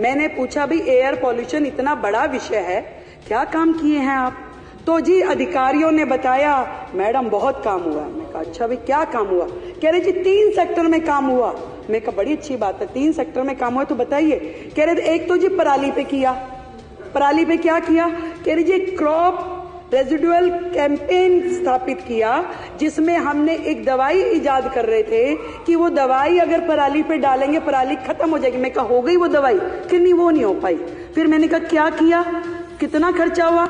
मैंने पूछा भाई एयर पॉल्यूशन इतना बड़ा विषय है, क्या काम किए हैं आप? तो जी अधिकारियों ने बताया मैडम बहुत काम हुआ। मैं कहा अच्छा भाई क्या काम हुआ? कह रहे जी 3 सेक्टर में काम हुआ। मैं कहा बड़ी अच्छी बात है, 3 सेक्टर में काम हुआ तो बताइए। कह रहे एक तो जी पराली पे किया। पराली पे क्या किया? कह रहे जी क्रॉप रेजिडुअल कैंपेन स्थापित किया, जिसमें हमने एक दवाई इजाद कर रहे थे कि वो दवाई अगर पराली पे डालेंगे पराली खत्म हो जाएगी। मैं कहा हो गई वो दवाई कि नहीं? वो नहीं हो पाई। फिर मैंने कहा क्या किया, कितना खर्चा हुआ?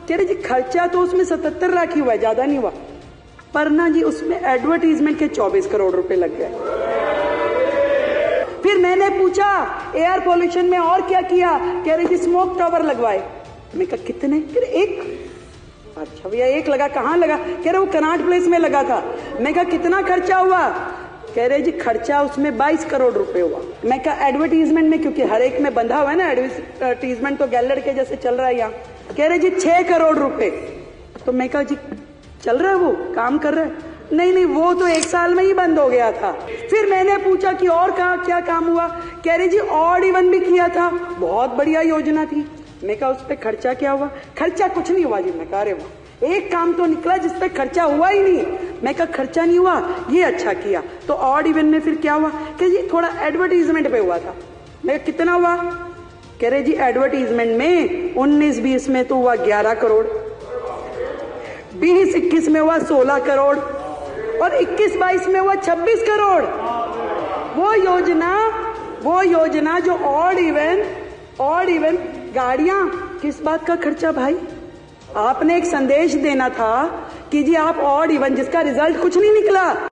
कह रहे जी खर्चा तो उसमें 77 लाख ही हुआ है, ज्यादा नहीं हुआ। पर ना जी उसमें एडवर्टीजमेंट के 24 करोड़ रुपए लग गए। फिर मैंने पूछा एयर पॉल्यूशन में और क्या किया? कह रहे जी स्मोक टावर लगवाए। मैं कहा कितने? कह रहे एक। अच्छा भैया एक लगा, कहाँ लगा? कह रहे वो कनाट प्लेस में लगा था। मैं कहा कितना खर्चा हुआ? कह रहे जी खर्चा उसमें 22 करोड़ रुपए हुआ। मैं कहा एडवर्टीजमेंट में, क्योंकि हर एक में बंधा हुआ है ना एडवर्टीजमेंट, तो गैलर के जैसे चल रहा है यहाँ। कह रहे जी 6 करोड़ रुपए। तो मैं कहा जी चल रहा है, वो काम कर रहा है? नहीं वो तो 1 साल में ही बंद हो गया था। फिर मैंने पूछा कि और क्या काम हुआ? कह रहे जी ऑड इवन भी किया था, बहुत बढ़िया योजना थी। मैं कहा उस पर खर्चा क्या हुआ? खर्चा कुछ नहीं हुआ जी। मैं कहा अरे वाह, एक काम तो निकला जिस पे खर्चा हुआ ही नहीं। मैं कहा खर्चा नहीं हुआ, ये अच्छा किया। तो ऑड इवन में फिर क्या हुआ? कह जी थोड़ा एडवर्टीजमेंट पे हुआ था। मैं कहा कितना हुआ? कह रहे जी एडवर्टीजमेंट में 19-20 में तो हुआ 11 करोड़, 20-21 में हुआ 16 करोड़ और 21-22 में हुआ 26 करोड़। वो योजना जो ऑड इवन गाड़ियां, किस बात का खर्चा भाई? आपने एक संदेश देना था कि जी आप ऑड इवन, जिसका रिजल्ट कुछ नहीं निकला।